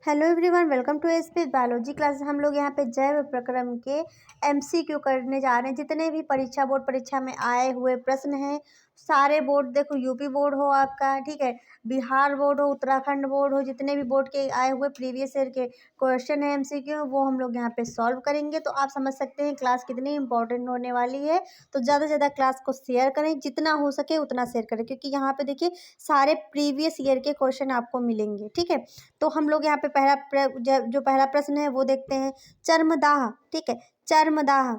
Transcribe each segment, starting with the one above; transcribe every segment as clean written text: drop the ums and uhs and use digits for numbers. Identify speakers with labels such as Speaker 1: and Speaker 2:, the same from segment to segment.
Speaker 1: Hello everyone, welcome to SP biology class. हम लोग यहाँ पे जैव प्रक्रम के एमसीक्यू करने जा रहे हैं। जितने भी परीक्षा बोर्ड परीक्षा में आए हुए प्रश्न हैं, सारे बोर्ड, देखो यूपी बोर्ड हो आपका, ठीक है, बिहार बोर्ड हो, उत्तराखंड बोर्ड हो, जितने भी बोर्ड के आए हुए प्रीवियस ईयर के क्वेश्चन है एमसीक्यू, वो हम लोग यहाँ पे सॉल्व करेंगे। तो आप समझ सकते हैं क्लास कितनी इंपॉर्टेंट होने वाली है। तो ज़्यादा से ज़्यादा क्लास को शेयर करें, जितना हो सके उतना शेयर करें, क्योंकि यहाँ पे देखिए सारे प्रीवियस ईयर के क्वेश्चन आपको मिलेंगे। ठीक है, तो हम लोग यहाँ पे जो पहला प्रश्न है वो देखते हैं। चर्मदाह, ठीक है, चर्मदाह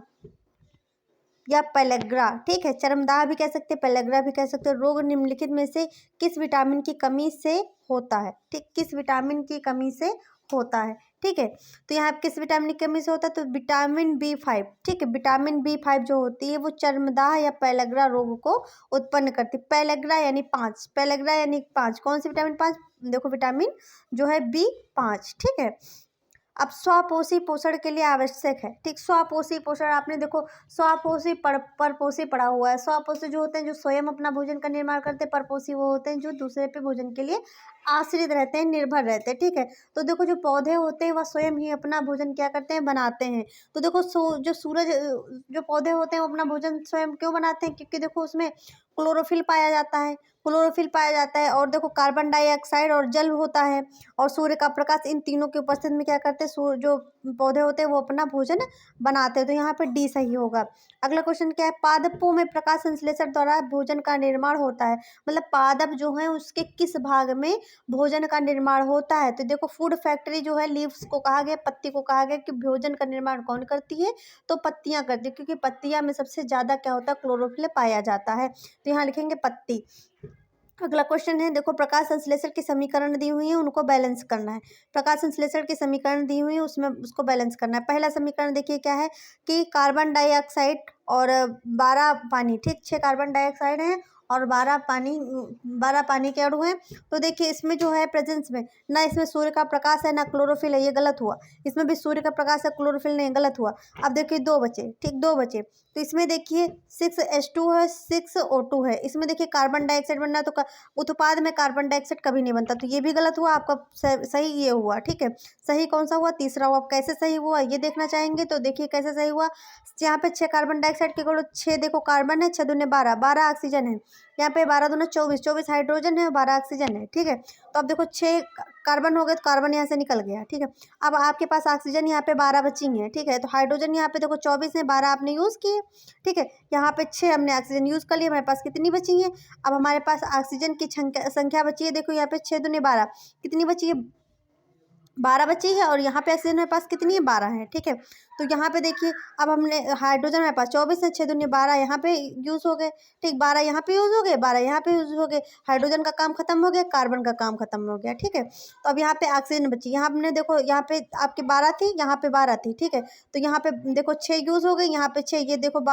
Speaker 1: या पेलेग्रा, ठीक है, चर्मदाह भी कह सकते हैं, पेलेग्रा भी कह सकते हैं। रोग निम्नलिखित में से किस विटामिन की कमी से होता है? ठीक, किस विटामिन की कमी से होता है? ठीक है, तो यहाँ किस विटामिन की कमी से होता है? तो विटामिन B5, ठीक है, विटामिन B5 जो होती है वो चर्मदाह या पेलेग्रा रोग को उत्पन्न करती है। पेलेग्रा यानी 5, पेलेग्रा यानी 5, कौन सी विटामिन 5? देखो विटामिन जो है B5, ठीक है। अब स्वपोषी पोषण के लिए आवश्यक है, ठीक, स्वपोषी पोषण आपने देखो स्वपोषी परपोषी पढ़ा हुआ है। स्वपोषी जो होते हैं जो स्वयं अपना भोजन का निर्माण करते हैं, परपोषी वो होते हैं जो दूसरे पे भोजन के लिए आश्रित रहते हैं, निर्भर रहते हैं। ठीक है, तो देखो जो पौधे होते हैं वह स्वयं ही अपना भोजन क्या करते हैं, बनाते हैं। तो देखो जो सूरज, जो पौधे होते हैं वो अपना भोजन स्वयं क्यों बनाते हैं? क्योंकि देखो उसमें क्लोरोफिल पाया जाता है, क्लोरोफिल पाया जाता है, और देखो कार्बन डाइऑक्साइड और जल होता है, और सूर्य का प्रकाश, इन तीनों की उपस्थिति में क्या करते हैं, जो पौधे होते हैं वो अपना भोजन बनाते हैं। तो यहाँ पे डी सही होगा। अगला क्वेश्चन क्या है? पादपों में प्रकाश संश्लेषण द्वारा भोजन का निर्माण होता है। मतलब पादप जो है उसके किस भाग में भोजन का निर्माण होता है? तो देखो फूड फैक्ट्री जो है, लीव्स को कहा गया, पत्ती को कहा गया कि भोजन का निर्माण कौन करती है? तो पत्तियां करती है, क्योंकि पत्तियां में सबसे ज्यादा क्या होता है, क्लोरोफिल पाया जाता है। तो यहाँ लिखेंगे पत्ती। अगला क्वेश्चन है, देखो प्रकाश संश्लेषण की समीकरण दी हुई है, उनको बैलेंस करना है। प्रकाश संश्लेषण की समीकरण दी हुई है, उसमें उसको बैलेंस करना है। पहला समीकरण देखिए क्या है कि कार्बन डाइऑक्साइड और 12 पानी, ठीक, 6 कार्बन डाइऑक्साइड हैं और 12 पानी के अणु हैं। तो देखिए इसमें जो है प्रेजेंस में ना इसमें सूर्य का प्रकाश है ना क्लोरोफिल है, ये गलत हुआ। इसमें भी सूर्य का प्रकाश है, क्लोरोफिल नहीं, गलत हुआ। अब देखिए 2 बचे, ठीक, 2 बचे। तो इसमें देखिए 6H2 है, 6O2 है। इसमें देखिए कार्बन डाइऑक्साइड बनना है, तो उत्पाद में कार्बन डाइऑक्साइड कभी नहीं बनता, तो ये भी गलत हुआ आपका। सही ये हुआ, ठीक है। सही कौन सा हुआ? तीसरा हुआ। कैसे सही हुआ ये देखना चाहेंगे, तो देखिए कैसे सही हुआ। यहाँ पे 6 कार्बन डाइऑक्साइड के करो, 6 देखो कार्बन है, 6 दूने 12, 12 ऑक्सीजन है। यहाँ पे 12 दूने 24, 24 हाइड्रोजन है, 12 ऑक्सीजन है, ठीक है। तो अब देखो 6 कार्बन हो गए, तो कार्बन यहाँ से निकल गया, ठीक है। अब आपके पास ऑक्सीजन यहाँ पे 12 बची हैं, ठीक है। तो हाइड्रोजन यहाँ पे देखो 24 है, 12 आपने यूज़ किए, ठीक है। यहाँ पे 6 हमने ऑक्सीजन यूज़ कर लिया, हमारे पास कितनी बची है? अब हमारे पास ऑक्सीजन की संख्या बची है, देखो यहाँ पे 6 दूनी 12, कितनी बची है? 12 बची है, और यहाँ पे ऑक्सीजन मेरे पास कितनी है? 12 है, ठीक है। तो यहाँ पे देखिए अब हमने हाइड्रोजन मेरे पास 24 है, 6 दूनी 12 यहाँ पे यूज़ हो गए, ठीक, 12 यहाँ पे यूज़ हो गए, 12 यहाँ पे यूज़ हो गए। हाइड्रोजन का काम खत्म हो गया, कार्बन का काम खत्म हो गया, ठीक है। तो अब यहाँ पे ऑक्सीजन बची, यहाँ हमने देखो यहाँ पे आपकी 12 थी, यहाँ पे 12 थी, ठीक है। तो यहाँ पे देखो 6 यूज़ हो गई, यहाँ पे 6, ये देखो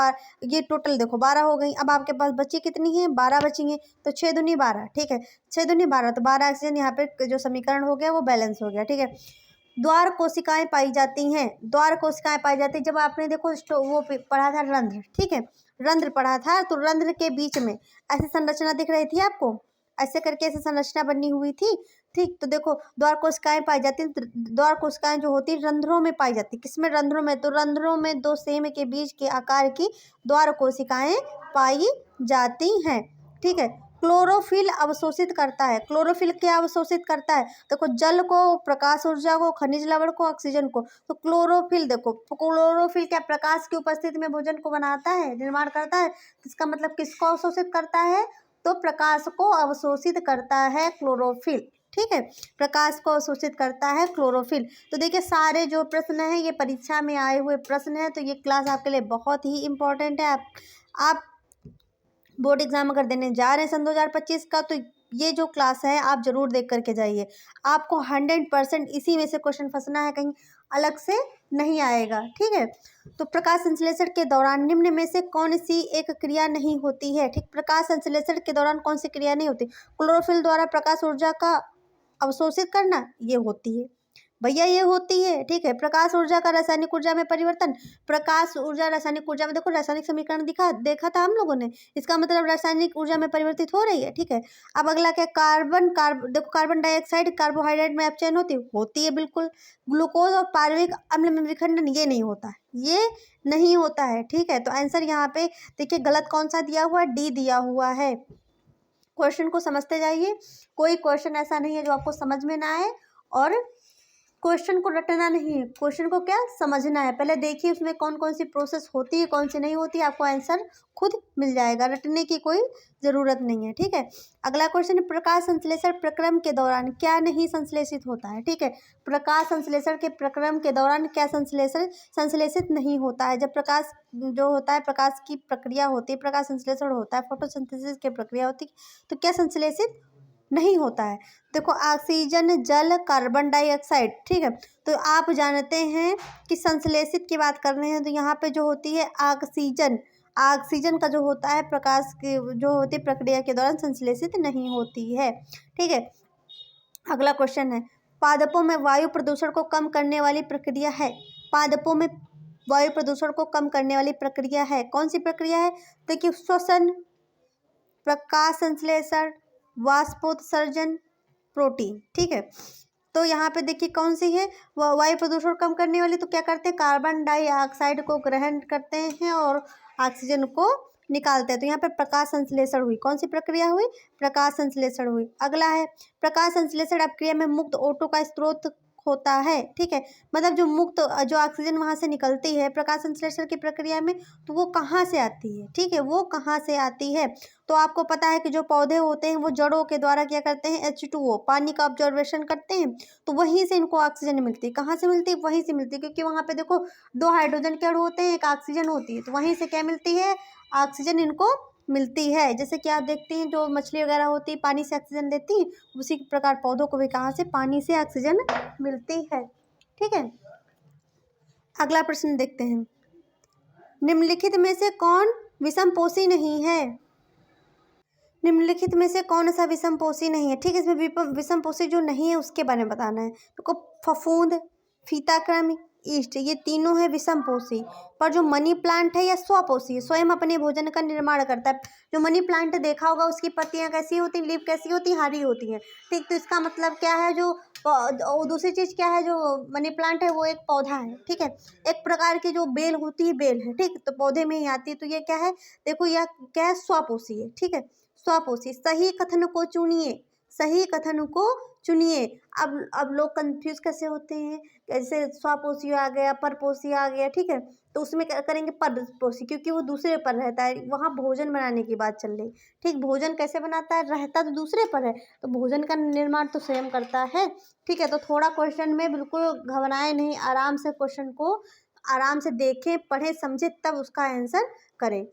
Speaker 1: ये टोटल देखो 12 हो गई। अब आपके पास बची कितनी है? 12 बची हैं, तो 6 दूनी 12, ठीक है, 6 दूनी 12, तो 12 ऑक्सीजन यहाँ पे जो समीकरण हो गया वो बैलेंस हो गया, ठीक है। द्वार कोशिकाएं पाई जाती हैं, द्वार कोशिकाएं पाई जाती हैं। जब आपने देखो वो पढ़ा था रंध्र, ठीक है, रंध्र पढ़ा था, तो रंध्र के बीच में ऐसी संरचना दिख रही थी आपको, ऐसे करके ऐसी संरचना बनी हुई थी, ठीक। तो देखो द्वार कोशिकाएं पाई जाती हैं, द्वार कोशिकाएं जो होती है रंध्रों में पाई जाती है। किसमें? रंध्रों में। तो रंध्रों में 2 सेम के बीच के आकार की द्वार कोशिकाएं पाई जाती हैं, ठीक है। क्लोरोफिल अवशोषित करता है, क्लोरोफिल क्या अवशोषित करता है? देखो जल को, प्रकाश ऊर्जा को, खनिज लवण को, ऑक्सीजन को। तो क्लोरोफिल देखो, क्लोरोफिल क्या प्रकाश की उपस्थिति में भोजन को बनाता है, निर्माण करता है? इसका मतलब किसको अवशोषित करता है? तो प्रकाश को अवशोषित करता है क्लोरोफिल, ठीक है, प्रकाश को अवशोषित करता है क्लोरोफिल। तो देखिए सारे जो प्रश्न हैं ये परीक्षा में आए हुए प्रश्न हैं, तो ये क्लास आपके लिए बहुत ही इंपॉर्टेंट है। आप बोर्ड एग्जाम अगर देने जा रहे हैं सन 2025 का, तो ये जो क्लास है आप जरूर देख करके जाइए। आपको 100% इसी में से क्वेश्चन फंसना है, कहीं अलग से नहीं आएगा, ठीक है। तो प्रकाश संश्लेषण के दौरान निम्न में से कौन सी एक क्रिया नहीं होती है? ठीक, प्रकाश संश्लेषण के दौरान कौन सी क्रिया नहीं होती? क्लोरोफिल द्वारा प्रकाश ऊर्जा का अवशोषित करना, ये होती है, भैया ये होती है, ठीक है। प्रकाश ऊर्जा का रासायनिक ऊर्जा में परिवर्तन, प्रकाश ऊर्जा रासायनिक ऊर्जा में, देखो रासायनिक समीकरण देखा था हम लोगों ने, इसका मतलब रासायनिक ऊर्जा में परिवर्तित हो रही है, ठीक है। अब अगला क्या, देखो कार्बन डाइऑक्साइड कार्बोहाइड्रेट में अपचयन होती है बिल्कुल। ग्लूकोज और पार्विक अम्ल में विखंडन ये नहीं होता है, ये नहीं होता है, ठीक है। तो आंसर यहाँ पे देखिए गलत कौन सा दिया हुआ है, डी दिया हुआ है। क्वेश्चन को समझते जाइए, कोई क्वेश्चन ऐसा नहीं है जो आपको समझ में ना आए, और क्वेश्चन को रटना नहीं है, क्वेश्चन को क्या समझना है। पहले देखिए उसमें कौन कौन सी प्रोसेस होती है, कौन सी नहीं होती है, आपको आंसर खुद मिल जाएगा, रटने की कोई ज़रूरत नहीं है, ठीक है। अगला क्वेश्चन, प्रकाश संश्लेषण प्रक्रम के दौरान क्या नहीं संश्लेषित होता है, ठीक है। प्रकाश संश्लेषण के प्रक्रम के दौरान क्या संश्लेषित नहीं होता है। जब प्रकाश जो होता है, प्रकाश की प्रक्रिया होती है, प्रकाश संश्लेषण होता है, फोटोसिंथेसिस की प्रक्रिया होती है, तो क्या संश्लेषित नहीं होता है। देखो ऑक्सीजन, जल, कार्बन डाइऑक्साइड, ठीक है। तो आप जानते हैं कि संश्लेषित की बात कर रहे हैं, तो यहाँ पे जो होती है ऑक्सीजन, ऑक्सीजन का जो होता है प्रकाश की जो होती है प्रक्रिया के दौरान संश्लेषित नहीं होती है, ठीक है। अगला क्वेश्चन है, पादपों में वायु प्रदूषण को कम करने वाली प्रक्रिया है। पादपों में वायु प्रदूषण को कम करने वाली प्रक्रिया है, कौन सी प्रक्रिया है। देखिए श्वसन, प्रकाश संश्लेषण, वाष्पोत्सर्जन, प्रोटीन, ठीक है। तो यहाँ पे देखिए कौन सी है वायु प्रदूषण कम करने वाली, तो क्या करते हैं, कार्बन डाइऑक्साइड को ग्रहण करते हैं और ऑक्सीजन को निकालते हैं। तो यहाँ पे प्रकाश संश्लेषण हुई, कौन सी प्रक्रिया हुई, प्रकाश संश्लेषण हुई। अगला है, प्रकाश संश्लेषण अपक्रिया में मुक्त ओटो का स्रोत होता है, ठीक है। मतलब जो मुक्त जो ऑक्सीजन वहाँ से निकलती है प्रकाश संश्लेषण की प्रक्रिया में, तो वो कहाँ से आती है, ठीक है, वो कहाँ से आती है। तो आपको पता है कि जो पौधे होते हैं वो जड़ों के द्वारा क्या करते हैं, H2O पानी का ऑब्जर्वेशन करते हैं, तो वहीं से इनको ऑक्सीजन मिलती है। कहाँ से मिलती है, वहीं से मिलती है, क्योंकि वहाँ पे देखो दो हाइड्रोजन के अणु होते हैं, एक ऑक्सीजन होती है, तो वहीं से क्या मिलती है, ऑक्सीजन इनको मिलती है। जैसे कि आप देखते हैं जो मछली वगैरह होती है पानी से ऑक्सीजन देती है, उसी प्रकार पौधों को भी कहाँ से, पानी से ऑक्सीजन मिलती है, ठीक है। अगला प्रश्न देखते हैं, निम्नलिखित में से कौन विषमपोषी नहीं है। निम्नलिखित में से कौन सा विषमपोषी नहीं है, ठीक है। इसमें विषमपोषी जो नहीं है उसके बारे में बताना है। तो फफूंद, फीताकृमि, ईस्ट, ये तीनों है विषमपोषी। पर जो मनी प्लांट है या स्वपोषी है, स्वयं अपने भोजन का निर्माण करता है। जो मनी प्लांट देखा होगा उसकी पत्तियां कैसी होती हैं, लीफ कैसी होती है, हरी होती है, ठीक। तो इसका मतलब क्या है, जो दूसरी चीज़ क्या है, जो मनी प्लांट है वो एक पौधा है, ठीक है। एक प्रकार की जो बेल होती है, बेल है, ठीक। तो पौधे में ही आती है, तो ये क्या है, देखो यह क्या है, स्वपोषी है, ठीक है, स्वपोषी। सही कथन को चुनिए, सही कथन को चुनिए। अब लोग कंफ्यूज कैसे होते हैं, जैसे स्वपोषी आ गया, परपोषी आ गया, ठीक है। तो उसमें क्या करेंगे, परपोषी, क्योंकि वो दूसरे पर रहता है, वहाँ भोजन बनाने की बात चल रही, ठीक। भोजन कैसे बनाता है, रहता तो दूसरे पर है, तो भोजन का निर्माण तो स्वयं करता है, ठीक है। तो थोड़ा क्वेश्चन में बिल्कुल घबराए नहीं, आराम से क्वेश्चन को आराम से देखें, पढ़ें, समझें, तब उसका आंसर करें।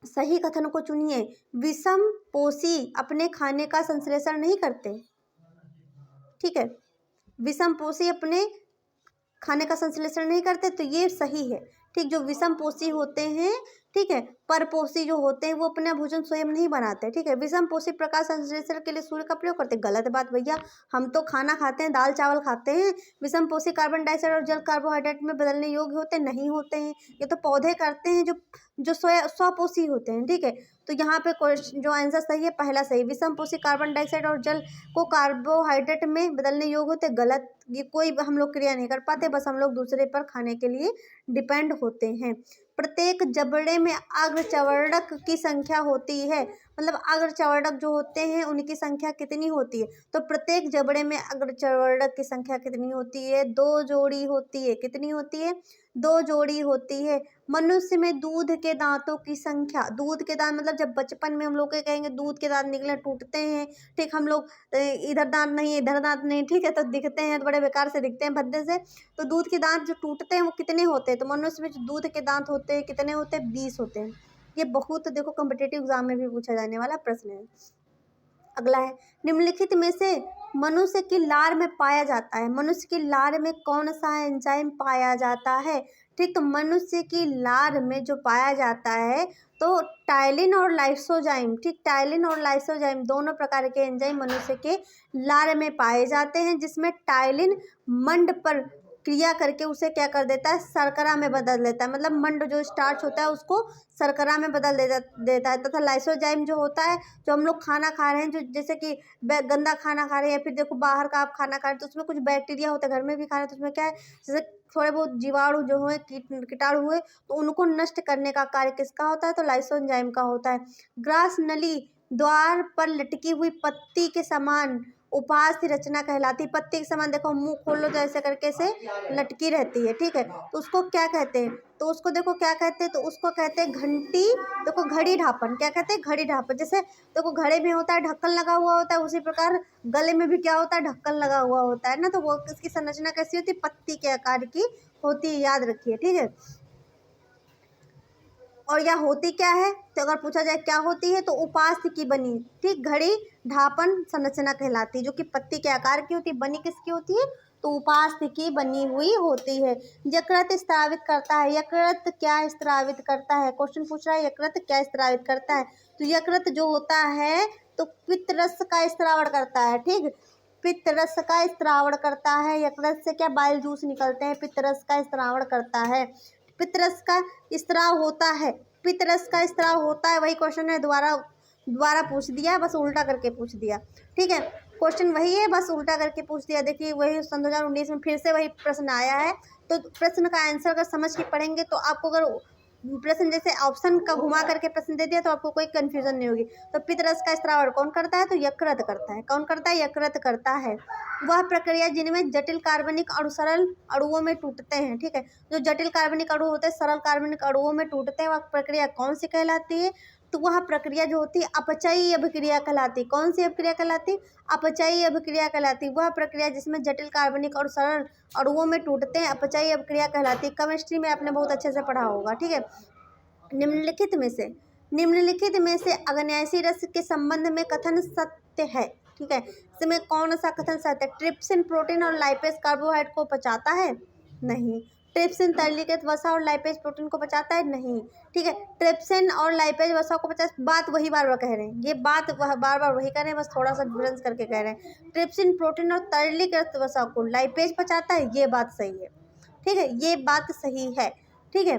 Speaker 1: सही कथन को चुनिए, विषमपोषी अपने खाने का संश्लेषण नहीं करते, ठीक है। विषमपोषी अपने खाने का संश्लेषण नहीं करते, तो ये सही है, ठीक। जो विषमपोषी होते हैं, ठीक है, परपोषी जो होते हैं वो अपना भोजन स्वयं नहीं बनाते, ठीक है। विषमपोषी प्रकाश संश्लेषण के लिए सूर्य का प्रयोग करते हैं, गलत बात भैया। हम तो खाना खाते हैं, दाल चावल खाते हैं। विषमपोषी कार्बन डाइऑक्साइड और जल कार्बोहाइड्रेट में बदलने योग्य होते नहीं होते हैं, ये तो पौधे करते हैं जो जो स्वपोषी होते हैं, ठीक है। तो यहाँ पे जो आंसर सही है पहला सही, विषमपोषी कार्बन डाइऑक्साइड और जल को कार्बोहाइड्रेट में बदलने योग्य होते, गलत। ये कोई हम लोग क्रिया नहीं कर पाते, बस हम लोग दूसरे पर खाने के लिए डिपेंड होते हैं। प्रत्येक जबड़े में अग्रचवर्णक की संख्या होती है, मतलब अग्रचवर्णक जो होते हैं उनकी संख्या कितनी होती है। तो प्रत्येक जबड़े में अग्रचवर्णक की संख्या कितनी होती है, 2 जोड़ी होती है। कितनी होती है, 2 जोड़ी होती है। मनुष्य में दूध के दांतों की संख्या, दूध के दांत मतलब जब बचपन में हम लोग कहेंगे दूध के दांत निकले, टूटते हैं, ठीक। हम लोग इधर दांत नहीं, इधर दांत नहीं, ठीक है, तो दिखते हैं, तो बड़े बेकार से दिखते हैं, भद्दे से। तो दूध के दांत जो टूटते हैं वो कितने होते हैं, तो मनुष्य में जो दूध के दांत होते हैं कितने होते हैं, 20 होते हैं। ये बहुत देखो कॉम्पिटिटिव एग्जाम में भी पूछा जाने वाला प्रश्न है। अगला है, निम्नलिखित में से मनुष्य की लार में पाया जाता है, मनुष्य की लार में कौन सा एंजाइम पाया जाता है? ठीक, तो मनुष्य की लार में जो पाया जाता है तो टाइलिन और लाइसोजाइम, ठीक, टाइलिन और लाइसोजाइम दोनों प्रकार के एंजाइम मनुष्य के लार में पाए जाते हैं, जिसमें टाइलिन मंड पर क्रिया करके उसे क्या कर देता है, शर्करा में बदल देता है, मतलब मंड जो स्टार्च होता है उसको शर्करा में बदल देता है। तथा लाइसोजाइम जो होता है, जो हम लोग खाना खा रहे हैं, जो जैसे कि गंदा खाना खा रहे हैं या फिर देखो बाहर का आप खाना खा रहे हैं तो उसमें कुछ बैक्टीरिया होता है, घर में भी खा रहे हैं तो उसमें क्या है, जैसे थोड़े बहुत जीवाणु जो हुए, कीटाणु हुए, तो उनको नष्ट करने का कार्य किसका होता है, तो लाइसोजाइम का होता है। ग्रास नली द्वार पर लटकी हुई पत्ती के समान उपास्थि रचना कहलाती, पत्ती के समान देखो मुंह खोल लो तो ऐसे करके से लटकी रहती है, ठीक है, तो उसको क्या कहते हैं, तो उसको देखो क्या कहते हैं, तो उसको कहते हैं घंटी, देखो घड़ी ढापन, क्या कहते हैं, घड़ी ढापन। जैसे देखो घड़े में होता है ढक्कन लगा हुआ होता है, उसी प्रकार गले में भी क्या होता है, ढक्कन लगा हुआ होता है ना, तो वो इसकी संरचना कैसी होती है, पत्ती के आकार की होती है, याद रखिए, ठीक है। और यह होती क्या है, तो अगर पूछा जाए क्या होती है तो उपास्थि की बनी, ठीक, घड़ी ढापन संरचना कहलाती है, जो कि पत्ती के आकार की होती है, बनी किसकी होती है, तो उपास्थि की बनी हुई होती है। यकृत स्त्रावित करता है, यकृत क्या स्त्रावित करता है, क्वेश्चन पूछ रहा है यकृत क्या स्त्रावित करता है, तो यकृत जो होता है तो पित्तरस का स्त्रावण करता है, ठीक, पित्तरस का स्त्रावण करता है, यकृत से क्या बाइल जूस निकलते हैं, पित्तरस का स्त्रावण करता है, पित्तरस का स्त्राव होता है, पित्तरस का स्त्राव होता है, वही क्वेश्चन है, दोबारा दोबारा पूछ दिया, बस उल्टा करके पूछ दिया, ठीक है, क्वेश्चन वही है, बस उल्टा करके पूछ दिया। देखिए वही सन 2019 में फिर से वही प्रश्न आया है, तो प्रश्न का आंसर अगर समझ के पढ़ेंगे तो आपको, अगर प्रश्न जैसे ऑप्शन का घुमा करके प्रश्न दे दिया तो आपको कोई कंफ्यूजन नहीं होगी। तो पित्तरस का स्त्रावण कौन करता है, तो यकृत करता है, कौन करता है, यकृत करता है। वह प्रक्रिया जिनमें जटिल कार्बनिक अणु सरल अणुओं में टूटते हैं, ठीक है, जो जटिल कार्बनिक अणु होते हैं सरल कार्बनिक अणुओं में टूटते हैं, वह प्रक्रिया कौन सी कहलाती है, तो वह प्रक्रिया जो होती है अपचयी अभिक्रिया कहलाती, कौन सी अभिक्रिया कहलाती, अपचयी अभिक्रिया कहलाती। वह प्रक्रिया जिसमें जटिल कार्बनिक और सरल अणुओं में टूटते हैं अपचयी अभिक्रिया कहलाती। केमिस्ट्री में आपने बहुत अच्छे से पढ़ा होगा, ठीक है। निम्नलिखित में से अग्न्यासी रस के संबंध में कथन सत्य है, ठीक है, इसमें कौन सा कथन सत्य है, ट्रिप्सिन प्रोटीन और लाइपेज कार्बोहाइड्रेट को पचाता है, नहीं, ट्रिप्सिन तरलीकृत वसा और लाइपेज प्रोटीन को पचाता है, नहीं, ठीक है, ट्रिप्सिन और लाइपेज वसा को पचा, बात वही बार बार कह रहे हैं, ये बात वह बार बार वही कह रहे हैं, बस थोड़ा सा डिफरेंस करके कह रहे हैं। ट्रिप्सिन प्रोटीन और तरलीकृत वसा को लाइपेज पचाता है, ये बात सही है, ठीक है, ये बात सही है, ठीक है।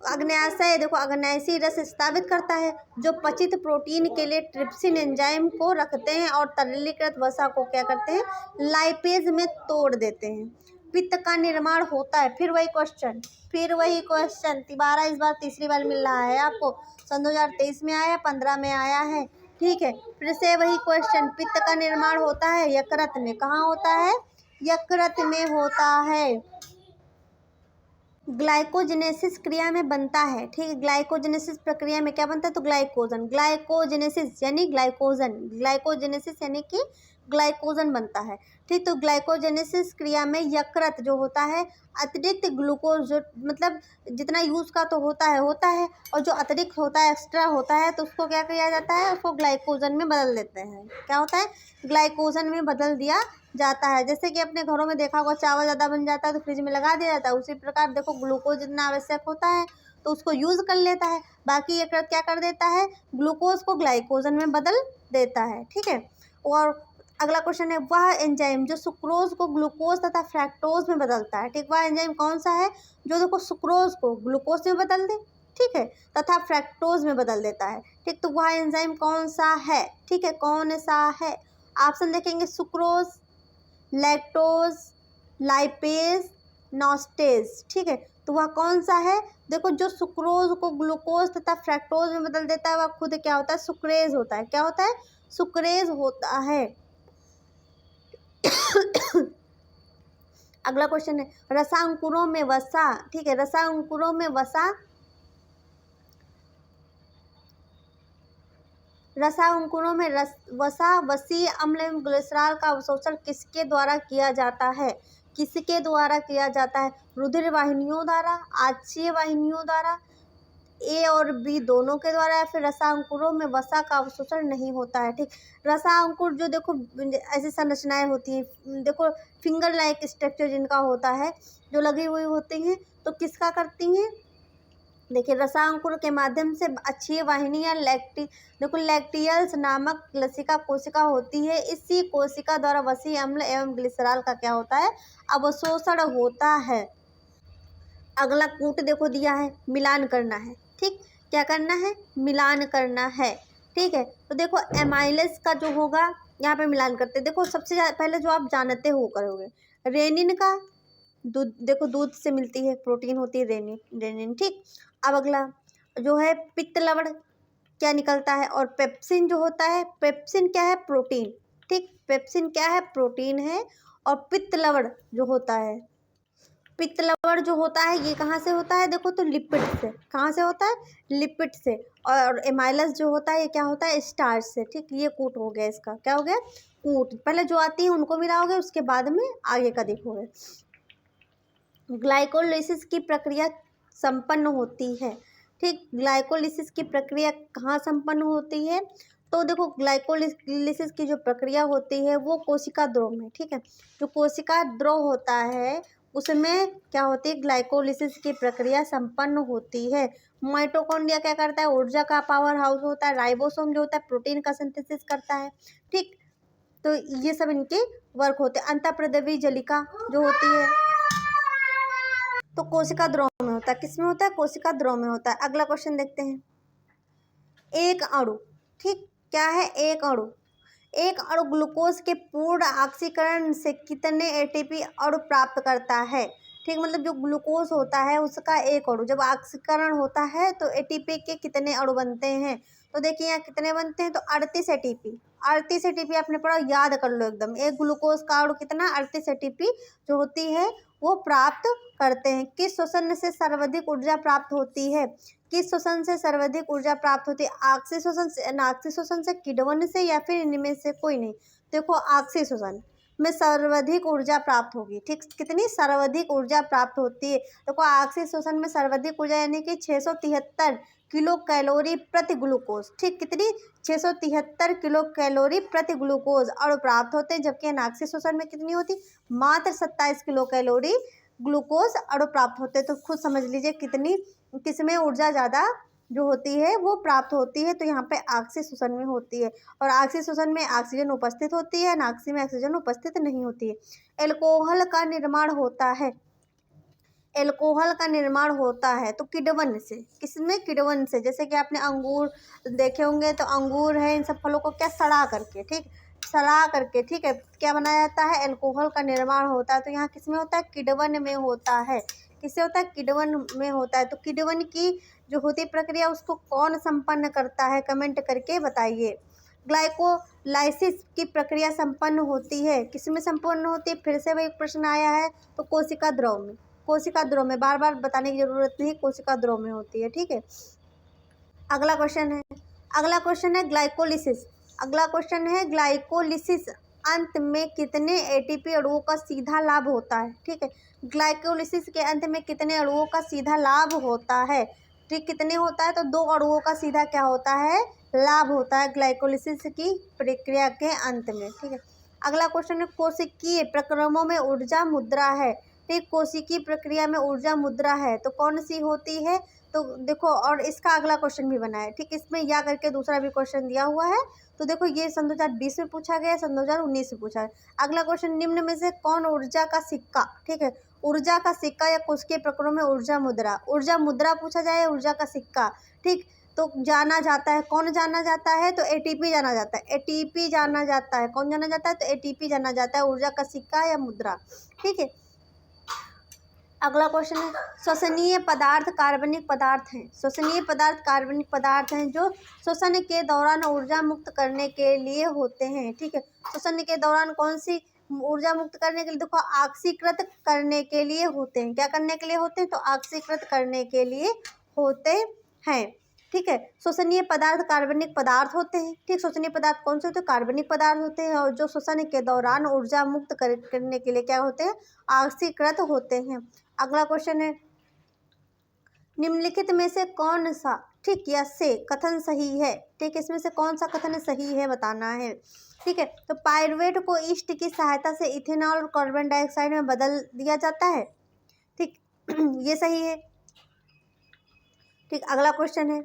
Speaker 1: अग्न्याशय देखो अग्न्यासी रस स्रावित करता है, जो पचित प्रोटीन के लिए ट्रिप्सिन एंजाइम को रखते हैं और तरलीकृत वसा को क्या करते हैं, लाइपेज में तोड़ देते हैं। पित्त का निर्माण होता है, फिर वही क्वेश्चन तिबारा इस बार तीसरी बार मिल रहा है आपको, सन 2023 में आया, 15 में आया है, ठीक है, फिर से वही क्वेश्चन, पित्त का निर्माण होता है यकृत में, कहाँ होता है, यकृत में होता है। ग्लाइकोजेनेसिस क्रिया में बनता है, ठीक है, ग्लाइकोजेनेसिस प्रक्रिया में क्या बनता है, तो ग्लाइकोजन, ग्लाइकोजेनेसिस यानी ग्लाइकोजन, ग्लाइकोजेनेसिस यानी कि ग्लाइकोजन बनता है, ठीक, तो ग्लाइकोजेनेसिस क्रिया में यकृत जो होता है अतिरिक्त ग्लूकोज जो मतलब जितना यूज़ का तो होता है और जो अतिरिक्त होता है एक्स्ट्रा होता है तो उसको क्या किया जाता है, उसको ग्लाइकोजन में बदल देते हैं, क्या होता है, ग्लाइकोजन में बदल दिया जाता है। जैसे कि अपने घरों में देखा होगा चावल ज़्यादा बन जाता है तो फ्रिज में लगा दिया जाता है, उसी प्रकार देखो ग्लूकोज जितना आवश्यक होता है तो उसको यूज़ कर लेता है, बाकी यकृत क्या कर देता है, ग्लूकोज को ग्लाइकोजन में बदल देता है, ठीक है। और अगला क्वेश्चन है, वह एंजाइम जो सुक्रोज को ग्लूकोज तथा फ्रैक्टोज में बदलता है, ठीक, वह एंजाइम कौन सा है जो देखो सुक्रोज को ग्लूकोज में बदल दे, ठीक है, तथा फ्रैक्टोज में बदल देता है, ठीक, तो वह एंजाइम कौन सा है, ठीक है, कौन सा है, ऑप्शन देखेंगे सुक्रोज, लैक्टोज, लाइपेज, नॉस्टेज, ठीक है, तो वह कौन सा है, देखो जो सुक्रोज को ग्लूकोज तथा फ्रैक्टोज में बदल देता है वह खुद क्या होता है, सुक्रेज होता है, क्या होता है, सुक्रेज होता है। अगला क्वेश्चन है, रसांकुरों में वसा, ठीक है, रसांकुरों में वसा वसा वसीय अम्ल एवं ग्लिसरॉल का अवशोषण किसके द्वारा किया जाता है, किसके द्वारा किया जाता है, रुधिर वाहिनियों द्वारा, आज्यीय वाहिनियों द्वारा, ए और बी दोनों के द्वारा या फिर रसांकुरों में वसा का अवशोषण नहीं होता है। ठीक, रसांकुर जो देखो ऐसी संरचनाएं होती हैं, देखो फिंगर लाइक स्ट्रक्चर जिनका होता है, जो लगी हुई होती हैं, तो किसका करती हैं, देखिए रसांकुर के माध्यम से अक्षीय वाहिनी या देखो लैक्टियल्स नामक लसिका कोशिका होती है। इसी कोशिका द्वारा वसी अम्ल एवं ग्लिसरॉल का क्या होता है, अवशोषण होता है। अगला कूट देखो दिया है, मिलान करना है। ठीक, क्या करना है, मिलान करना है। ठीक है, तो देखो एमाइलेज का जो होगा यहाँ पे मिलान करते हैं। देखो सबसे पहले जो आप जानते हो करोगे, रेनिन का दूध, देखो दूध से मिलती है, प्रोटीन होती है रेनिन रेनिन। ठीक, अब अगला जो है पित्त लवण क्या निकलता है, और पेप्सिन जो होता है, पेप्सिन क्या है, प्रोटीन। ठीक, पेप्सिन क्या है, प्रोटीन है। और पित्त लवण जो होता है, पित्त लवण जो होता है ये कहाँ से होता है, देखो तो लिपिड से। कहाँ से होता है, लिपिड से। और एमाइलस जो होता है ये क्या होता है, स्टार्च से। ठीक, ये कूट हो गया, इसका क्या हो गया, कूट। पहले जो आती है उनको मिलाओगे, उसके बाद में आगे का देखोगे। ग्लाइकोलिसिस की प्रक्रिया संपन्न होती है। ठीक, ग्लाइकोलिसिस की प्रक्रिया कहाँ संपन्न होती है, तो देखो ग्लाइकोलिसिस की जो प्रक्रिया होती है वो कोशिका द्रव में। ठीक है, जो कोशिका द्रव होता है उसमें क्या होती है, ग्लाइकोलिसिस की प्रक्रिया संपन्न होती है। माइटोकॉन्ड्रिया क्या करता है, ऊर्जा का पावर हाउस होता है। राइबोसोम जो होता है प्रोटीन का सिंथेसिस करता है। ठीक, तो ये सब इनके वर्क होते हैं। अंतःप्रद्रवी जलिका जो होती है तो कोशिका द्रव में होता है। किसमें होता है, कोशिका द्रव में होता है। अगला क्वेश्चन देखते हैं, एक अणु। ठीक, क्या है, एक अणु। एक अणु ग्लूकोज के पूर्ण ऑक्सीकरण से कितने एटीपी अणु प्राप्त करता है। ठीक, मतलब जो ग्लूकोज होता है उसका एक अणु जब ऑक्सीकरण होता है तो एटीपी के कितने अणु बनते हैं, तो देखिए यहाँ कितने बनते हैं, तो 38 एटीपी। 38 एटीपी आपने पढ़ा, याद कर लो एकदम। एक ग्लूकोज का अणु कितना, 38 एटीपी जो होती है वो प्राप्त करते हैं। किस श्वसन से सर्वाधिक ऊर्जा प्राप्त होती है, किस श्वसन से सर्वाधिक ऊर्जा प्राप्त होती है, ऑक्सी श्वसन से, अनाक्सी श्वसन से, किण्वन से, या फिर इनमें से कोई नहीं। देखो ऑक्सी श्वसन में सर्वाधिक ऊर्जा प्राप्त होगी। ठीक, कितनी सर्वाधिक ऊर्जा प्राप्त होती है, देखो ऑक्सी श्वसन में सर्वाधिक ऊर्जा यानी कि 673 किलो कैलोरी प्रति ग्लूकोज। ठीक, कितनी, 673 किलो कैलोरी प्रति ग्लूकोज अणु प्राप्त होते हैं, जबकि अनाक्सी श्वसन में कितनी होती, मात्र 27 किलो कैलोरी ग्लूकोज अणु प्राप्त होते हैं। तो खुद समझ लीजिए कितनी, किसमें ऊर्जा ज़्यादा जो होती है वो प्राप्त होती है, तो यहाँ पे ऑक्सी श्वसन में होती है। और ऑक्सी श्वसन में ऑक्सीजन उपस्थित होती है, अनाक्सी में ऑक्सीजन उपस्थित नहीं होती है। एल्कोहल का निर्माण होता है, एल्कोहल का निर्माण होता है तो किण्वन से। किसमें, किण्वन से। जैसे कि आपने अंगूर देखे होंगे, तो अंगूर है, इन सब फलों को क्या, सड़ा करके। ठीक, सड़ा करके, ठीक है, क्या बनाया जाता है, एल्कोहल का निर्माण होता है। तो यहाँ किसमें होता है, किण्वन में होता है। किससे होता है, किण्वन में होता है। तो किण्वन की जो होती प्रक्रिया उसको कौन संपन्न करता है, कमेंट करके बताइए। ग्लाइकोलाइसिस की प्रक्रिया संपन्न होती है, किसमें संपन्न होती है, फिर से वही प्रश्न आया है, तो कोशिका द्रव में। कोशिका द्रव में, बार बार बताने की जरूरत नहीं, कोशिका द्रव में होती है। ठीक है, अगला क्वेश्चन है, अगला क्वेश्चन है ग्लाइकोलिसिस। अगला क्वेश्चन है ग्लाइकोलिसिस अंत में कितने एटीपी अणुओं का सीधा लाभ होता है। ठीक है, ग्लाइकोलिसिस के अंत में कितने अणुओं का सीधा लाभ होता है। ठीक, कितने होता है, तो 2 अणुओं का सीधा क्या होता है, लाभ होता है ग्लाइकोलिसिस की प्रक्रिया के अंत में। ठीक है, अगला क्वेश्चन है कोशिकीय प्रक्रमों में ऊर्जा मुद्रा है। ठीक, कोशिकीय प्रक्रिया में ऊर्जा मुद्रा है तो कौन सी होती है, तो देखो, और इसका अगला क्वेश्चन भी बना है। ठीक, इसमें या करके दूसरा भी क्वेश्चन दिया हुआ है, तो देखो ये सन 2020 में पूछा गया है, सन 2019 में पूछा है। अगला क्वेश्चन, निम्न में से कौन ऊर्जा का सिक्का। ठीक है, ऊर्जा का सिक्का या कोशिकीय प्रक्रम में ऊर्जा मुद्रा, ऊर्जा मुद्रा पूछा जाए, ऊर्जा का सिक्का। ठीक, तो जाना जाता है, कौन जाना जाता है, तो एटीपी जाना जाता है, एटीपी जाना जाता है। कौन जाना जाता है, तो एटीपी जाना जाता है, ऊर्जा का सिक्का या मुद्रा। ठीक है, अगला क्वेश्चन है श्वसनीय पदार्थ कार्बनिक पदार्थ हैं। श्वसनीय पदार्थ कार्बनिक पदार्थ हैं जो श्वसन के दौरान ऊर्जा मुक्त करने के लिए होते हैं। ठीक है, श्वसन के दौरान कौन सी ऊर्जा मुक्त करने के लिए, देखो ऑक्सीकृत करने के लिए होते हैं। क्या करने के लिए होते हैं, तो ऑक्सीकृत करने के लिए होते हैं। ठीक है, श्वसनीय पदार्थ कार्बनिक पदार्थ होते हैं। ठीक, श्वसनीय पदार्थ कौन से होते हैं, कार्बनिक पदार्थ होते हैं, और जो श्वसन के दौरान ऊर्जा मुक्त करने के लिए क्या होते हैं, ऑक्सीकृत होते हैं। अगला क्वेश्चन है निम्नलिखित में से कौन सा, ठीक, या से कथन सही है, ठीक, इसमें से कौन सा कथन सही है बताना है, ठीक है। तो पायरुवेट को ईस्ट की सहायता से इथेनॉल और कार्बन डाइऑक्साइड में बदल दिया जाता है, ठीक ये सही है, ठीक। अगला क्वेश्चन है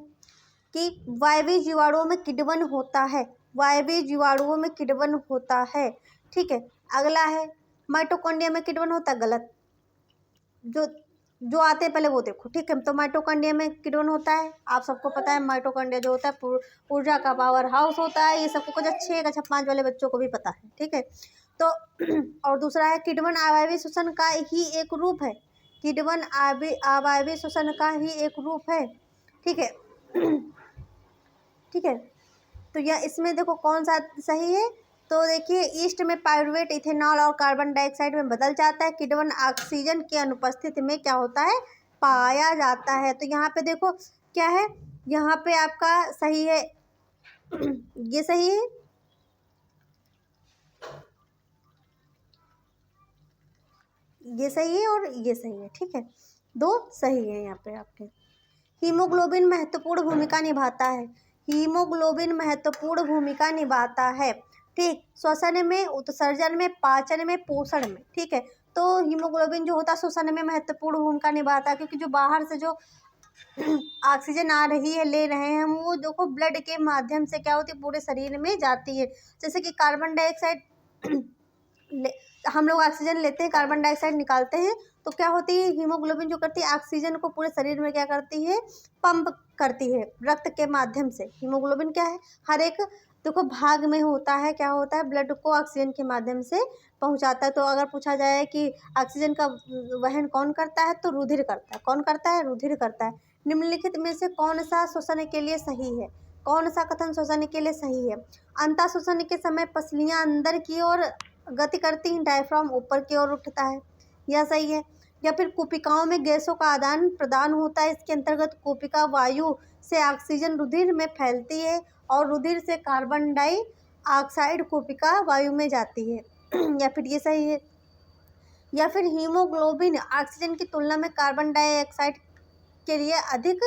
Speaker 1: कि वायवीय जीवाणुओं में किण्वन होता है, वायवीय जीवाणुओं में किण्वन होता है, ठीक है। अगला है माइटोकॉन्ड्रिया में किण्वन होता है, गलत। जो जो आते हैं पहले वो देखो, ठीक है। तो माइटोकॉन्ड्रिया में किण्वन होता है, आप सबको पता है माइटोकॉन्ड्रिया जो होता है ऊर्जा का पावर हाउस होता है, ये सबको कुछ अच्छे कक्षा 5 वाले बच्चों को भी पता है, ठीक है। तो और दूसरा है किण्वन अवायवीय श्वसन का ही एक रूप है, किण्वन अवायवीय श्वसन का ही एक रूप है, ठीक है। ठीक है, तो यह इसमें देखो कौन सा सही है। तो देखिए ईस्ट में पायरुवेट इथेनॉल और कार्बन डाइऑक्साइड में बदल जाता है, किण्वन ऑक्सीजन की अनुपस्थिति में क्या होता है, पाया जाता है। तो यहाँ पे देखो क्या है, यहाँ पे आपका सही है ये सही है, ये सही है और ये सही है, ठीक है, दो सही है यहाँ पे आपके। हीमोग्लोबिन महत्वपूर्ण भूमिका निभाता है, हीमोग्लोबिन महत्वपूर्ण भूमिका निभाता है, ठीक, श्वसन में, उत्सर्जन में, पाचन में, पोषण में, ठीक है। तो हीमोग्लोबिन जो होता है श्वसन में महत्वपूर्ण भूमिका निभाता है, क्योंकि जो बाहर से जो ऑक्सीजन आ रही है, ले रहे हैं हम, वो देखो ब्लड के माध्यम से क्या होती है, पूरे शरीर में जाती है। जैसे कि कार्बन डाइऑक्साइड हम लोग ऑक्सीजन लेते हैं, कार्बन डाइऑक्साइड निकालते हैं, तो क्या होती है हीमोग्लोबिन जो करती है ऑक्सीजन को पूरे शरीर में क्या करती है, पंप करती है रक्त के माध्यम से। हीमोग्लोबिन क्या है, हर एक देखो भाग में होता है, क्या होता है, ब्लड को ऑक्सीजन के माध्यम से पहुंचाता है। तो अगर पूछा जाए कि ऑक्सीजन का वहन कौन करता है, तो रुधिर करता है। कौन करता है, रुधिर करता है। निम्नलिखित में से कौन सा श्वसन के लिए सही है, कौन सा कथन श्वसन के लिए सही है। अंतः श्वसन के समय पसलियां अंदर की ओर गति करती हैं, डायफ्राम ऊपर की ओर उठता है, यह सही है। या फिर कूपिकाओं में गैसों का आदान प्रदान होता है, इसके अंतर्गत कूपिका वायु से ऑक्सीजन रुधिर में फैलती है और रुधिर से कार्बन डाइऑक्साइड कूपिका वायु में जाती है या फिर ये सही है। या फिर हीमोग्लोबिन ऑक्सीजन की तुलना में कार्बन डाइऑक्साइड के लिए अधिक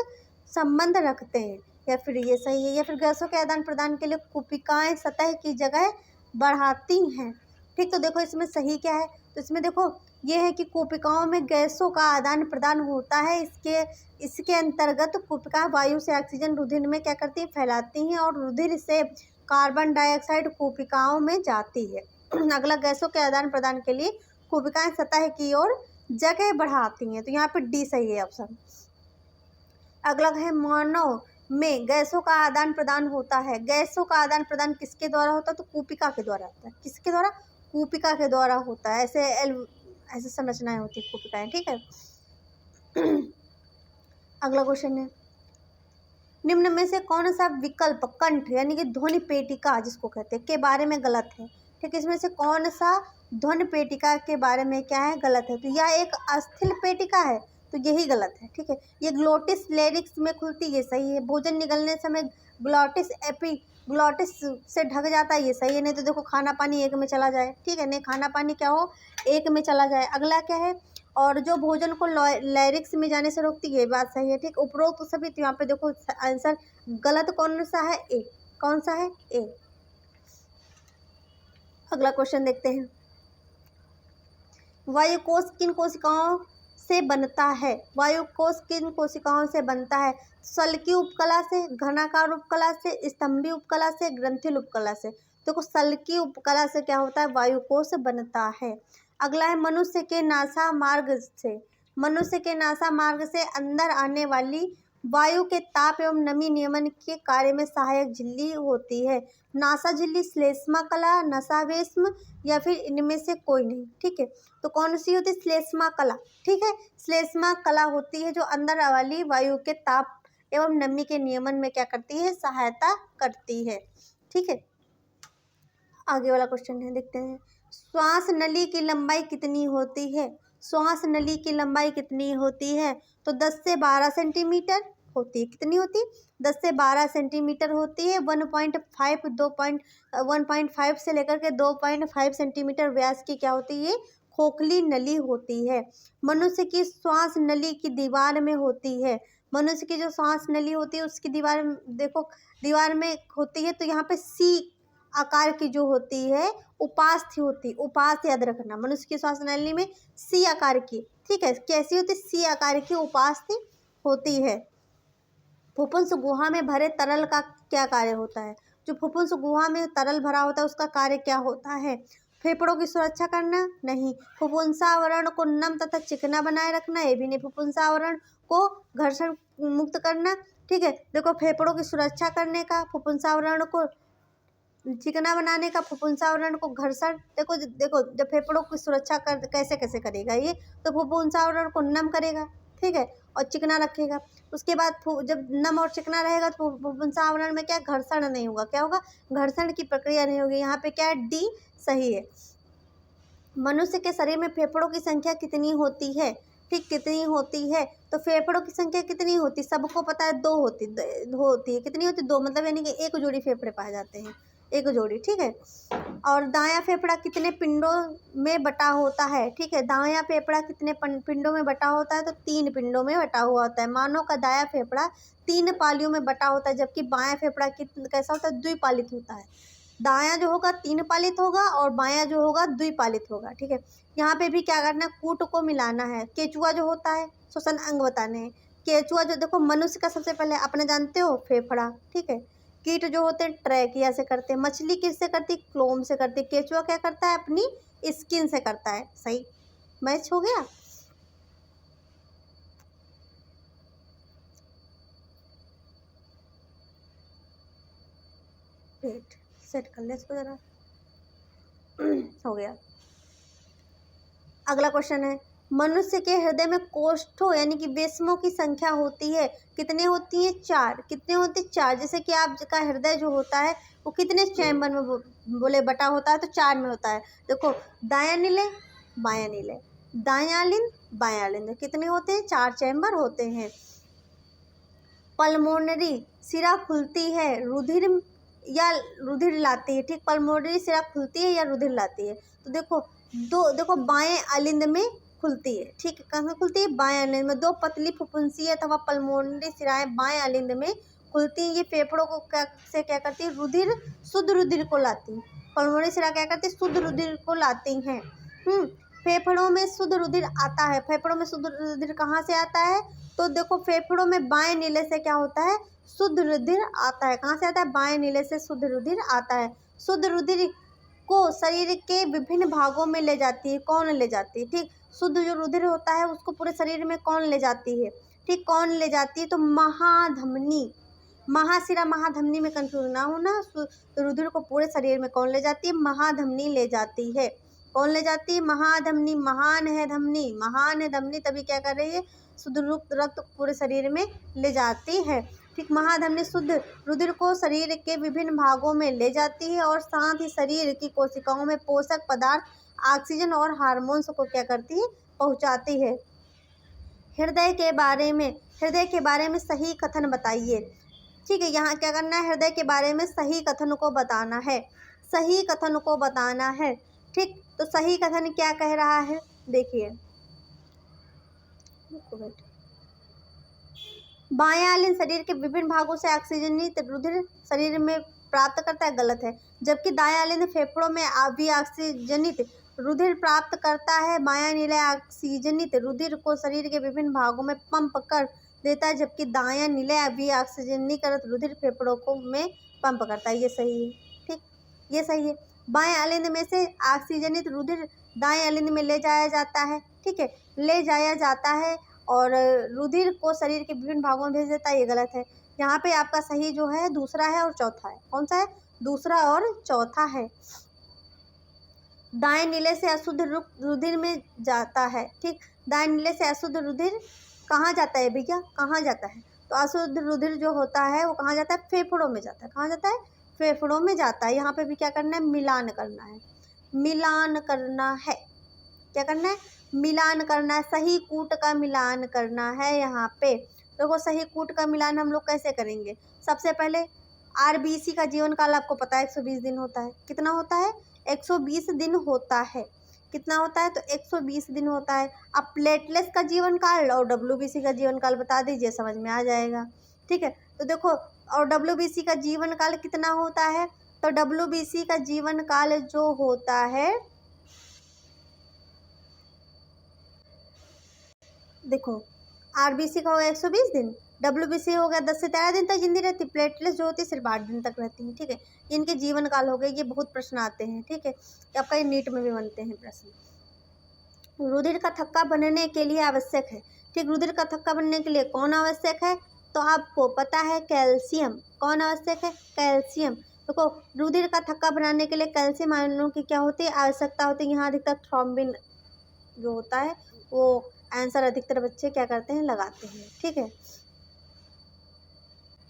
Speaker 1: संबंध रखते हैं, या फिर ये सही है। या फिर गैसों के आदान प्रदान के लिए कूपिकाएं सतह की जगह बढ़ाती हैं, ठीक। तो देखो इसमें सही क्या है, तो इसमें देखो ये है कि कूपिकाओं में गैसों का आदान प्रदान होता है, इसके अंतर्गत कूपिका वायु से ऑक्सीजन रुधिर में क्या करती है, फैलाती हैं और रुधिर से कार्बन डाइऑक्साइड कूपिकाओं में जाती है। अगला गैसों के आदान प्रदान के लिए कूपिकाएं सतह की ओर जगह बढ़ाती हैं, तो यहाँ पे डी सही है ऑप्शन। अगला है मानव में गैसों का आदान प्रदान होता है, गैसों का आदान प्रदान किसके द्वारा होता है, तो कूपिका के द्वारा होता है। किसके द्वारा, कूपिका के द्वारा होता है। ऐसे संरचनाएं होती है कूपिकाएं, ठीक है। अगला क्वेश्चन है निम्न में से कौन सा विकल्प कंठ यानी कि ध्वनि पेटिका जिसको कहते हैं के बारे में गलत है, ठीक। इसमें से कौन सा ध्वनि पेटिका के बारे में क्या है, गलत है। तो यह एक अस्थिर पेटिका है, तो यही गलत है, ठीक है। ये ग्लोटिस लेरिक्स में खुलती, ये सही है। भोजन निगलने समय ग्लोटिस से ढक जाता है, ये सही है। नहीं तो देखो खाना पानी एक में चला जाए, ठीक है, नहीं खाना पानी क्या हो, एक में चला जाए। अगला क्या है, और जो भोजन को लैरिक्स में जाने से रोकती है, ये बात सही है, ठीक। उपरोक्त सभी, तो यहाँ पे देखो आंसर गलत कौन सा है, ए। कौन सा है, ए। अगला क्वेश्चन देखते हैं वायुकोश किन कोशिकाओं से बनता है, वायुकोश किन कोशिकाओं से बनता है। सल्की उपकला से, घनाकार उपकला से, स्तंभी उपकला से, ग्रंथिल उपकला से। देखो सल्की उपकला से क्या होता है, वायुकोश बनता है। अगला है मनुष्य के नासा मार्ग से, मनुष्य के नासा मार्ग से अंदर आने वाली वायु के ताप एवं नमी नियमन के कार्य में सहायक झिल्ली होती है। नासा झिल्ली, श्लेष्मा कला, नसावेश्म, या फिर इनमें से कोई नहीं, ठीक है। तो कौन सी होती है, श्लेष्मा कला, ठीक है। श्लेष्मा कला होती है जो अंदर वाली वायु के ताप एवं नमी के नियमन में क्या करती है, सहायता करती है, ठीक है। आगे वाला क्वेश्चन है, देखते हैं श्वास नली की लंबाई कितनी होती है, श्वास नली की लंबाई कितनी होती है। तो 10 से 12 सेंटीमीटर होती है। कितनी होती है, 10 से 12 सेंटीमीटर होती है। 1.5 से लेकर के 2.5 सेंटीमीटर व्यास की क्या होती है, खोखली नली होती है। मनुष्य की श्वास नली की दीवार में होती है। मनुष्य की जो श्वास नली होती है उसकी दीवार देखो दीवार में होती है, तो यहाँ पे सी आकार की जो होती है उपास्थि होती, उपास्थि याद रखना, मनुष्य की श्वास नली में सी आकार की, ठीक है, कैसी होती, सी आकार की उपास्थि होती है। फुफ्फुस गुहा में भरे तरल का क्या कार्य होता है? जो फुफ्फुस गुहा में तरल भरा होता है उसका कार्य क्या होता है? फेफड़ों की सुरक्षा करना? नहीं। फुफ्फुसावरण को नम तथा चिकना बनाए रखना? ये भी नहीं। फुफ्फुसावरण को घर्षण मुक्त करना? ठीक है, देखो फेफड़ों की सुरक्षा करने का, फुफ्फुसावरण को चिकना बनाने का, फुफ्फुसावरण को घर्षण, देखो देखो जब फेफड़ों की सुरक्षा कर कैसे कैसे करेगा ये, तो फुफ्फुसावरण को नम करेगा, ठीक है, और चिकना रखेगा। उसके बाद जब नम और चिकना रहेगा तो फुफ्फुसावरण में क्या घर्षण नहीं होगा, क्या होगा, घर्षण की प्रक्रिया नहीं होगी। यहाँ पे क्या है, डी सही है। मनुष्य के शरीर में फेफड़ों की संख्या कितनी होती है? ठीक, कितनी होती है? तो फेफड़ों की संख्या कितनी होती, सबको पता है, दो होती है। कितनी होती, दो, मतलब यानी कि एक जोड़ी फेफड़े पाए जाते हैं, एक जोड़ी, ठीक है। और दायां फेफड़ा कितने पिंडों में बटा होता है? ठीक है, दायां फेफड़ा कितने पिंडों में बटा होता है? तो 3 पिंडों में बटा हुआ होता है। मानव का दायां फेफड़ा 3 पालियों में बटा होता है, जबकि बायां फेफड़ा कैसा होता है, द्विपालित होता है। दायां जो होगा 3 पालित होगा और बायां जो होगा द्विपालित होगा, ठीक है। यहाँ पे भी क्या करना है, कूट को मिलाना है। केचुआ जो होता है, श्वसन अंग बताने हैं। केचुआ जो देखो मनुष्य का सबसे पहले अपने जानते हो फेफड़ा, ठीक है। कीट जो होते हैं ट्रैकिया से करते हैं। मछली किससे करती, क्लोम से करती है। केचुआ क्या करता है, अपनी स्किन से करता है। सही, मैच हो गया। वेट सेट कर ले इसको जरा। हो गया। अगला क्वेश्चन है, मनुष्य के हृदय में कोष्ठों यानी कि वेस्मों की संख्या होती है, कितने होती है, 4। कितने होते, 4। जैसे कि आपका हृदय जो होता है वो कितने चैम्बर में बोले बटा होता है, तो 4 में होता है। देखो दायां नीले बायां नीले, दायां लिंद बायां लिंद, कितने होते हैं, 4 चैम्बर होते हैं। पल्मोनरी सिरा खुलती है, रुधिर या रुधिर लाती है, ठीक। पल्मोनरी सिरा खुलती है या रुधिर लाती है? तो देखो बाएं अलिंद में खुलती है, ठीक। कहाँ खुलती है, बाएं अलिंद में। 2 पतली फुफ्फुसीय अथवा पल्मोनरी सिराएं बाएं अलिंद में खुलती हैं। ये फेफड़ों को क्या करती है, रुधिर, शुद्ध रुधिर को लाती है। पल्मोनरी सिरा क्या करती है, शुद्ध रुधिर को लाती हैं। फेफड़ों में शुद्ध रुधिर आता है। फेफड़ों में शुद्ध रुधिर कहाँ से आता है? तो देखो फेफड़ों में बाएं नीले से क्या होता है, शुद्ध रुधिर आता है। कहाँ से आता है, बाएं नीले से शुद्ध रुधिर आता है। शुद्ध रुधिर को शरीर के विभिन्न भागों में ले जाती है, कौन ले जाती है, ठीक। शुद्ध जो रुधिर होता है उसको पूरे शरीर में कौन ले जाती है, ठीक, कौन ले जाती है, तो महाधमनी, महाशिरा महाधमनी में कंफ्यूज ना होना। रुधिर को पूरे शरीर में कौन ले जाती है, महाधमनी ले जाती है। कौन ले जाती है, महाधमनी। महान है धमनी, महान है धमनी, तभी क्या कर रही है, शुद्ध रक्त पूरे शरीर में ले जाती है, ठीक। महाधमनी शुद्ध रुधिर को शरीर के विभिन्न भागों में ले जाती है और साथ ही शरीर की कोशिकाओं में पोषक पदार्थ, ऑक्सीजन और हार्मोन्स को क्या करती है, पहुंचाती है। हृदय के बारे में सही कथन बताइए, ठीक है। यहाँ क्या करना है, हृदय के बारे में सही कथन को बताना है, सही कथन को बताना है, ठीक। तो सही कथन क्या कह रहा है, देखिए, बायां अलिंद शरीर के विभिन्न भागों से ऑक्सीजनित रुधिर शरीर में प्राप्त करता है, गलत है। जबकि दायां अलिंद फेफड़ों में भी ऑक्सीजनित रुधिर प्राप्त करता है। बायां नीला ऑक्सीजनित रुधिर को शरीर के विभिन्न भागों में पंप कर देता है, जबकि दायां नीला भी ऑक्सीजनीकृत रुधिर फेफड़ों को में पंप करता है। ये सही है, ठीक, ये सही है। बाएं अलिंद में से ऑक्सीजनित रुधिर दाएं अलिंद में ले जाया जाता है, ठीक है, ले जाया जाता है और रुधिर को शरीर के विभिन्न भागों में भेज देता है, ये गलत है। यहाँ पे आपका सही जो है दूसरा है और चौथा है। कौन सा है, दूसरा और चौथा है। दाएं नीले से अशुद्ध रुधिर में जाता है, ठीक। दाएं नीले से अशुद्ध रुधिर कहाँ जाता है भैया, कहाँ जाता है, तो अशुद्ध रुधिर जो होता है वो कहाँ जाता है, फेफड़ों में जाता है। कहाँ जाता है, फेफड़ों में जाता है। यहाँ पे भी क्या करना है, मिलान करना है, मिलान करना है, क्या करना है, मिलान करना है। सही कूट का मिलान करना है। यहाँ पे देखो सही कूट का मिलान हम लोग कैसे करेंगे, सबसे पहले RBC का जीवन काल आपको पता है 120 दिन होता है। कितना होता है, 120 दिन होता है। कितना होता है, तो 120 दिन होता है। अब प्लेटलेट्स का जीवन काल और WBC का जीवन काल बता दीजिए, समझ में आ जाएगा। ठीक है, तो देखो, और WBC का जीवन काल कितना होता है, तो WBC का जीवन काल जो होता है, देखो RBC का होगा 120 दिन, WBC हो गया 10 से 13 दिन तक जिंदी रहती, प्लेटलेट्स जो होती है सिर्फ 8 दिन तक रहती है। ठीक है, इनके जीवन काल हो गए। ये बहुत प्रश्न आते हैं। ठीक है, आपका ये नीट में भी बनते हैं प्रश्न। रुधिर का थक्का बनने के लिए आवश्यक है। ठीक, रुधिर का थक्का बनने के लिए कौन आवश्यक है, तो आपको पता है कैल्शियम। कौन आवश्यक है, कैल्शियम। देखो, रुधिर का थक्का बनाने के लिए कैल्शियम आयनों की क्या होती है, आवश्यकता होती है। यहाँ अधिकतर थ्रोम्बिन जो होता है वो आंसर अधिकतर बच्चे क्या करते हैं, लगाते हैं। ठीक है,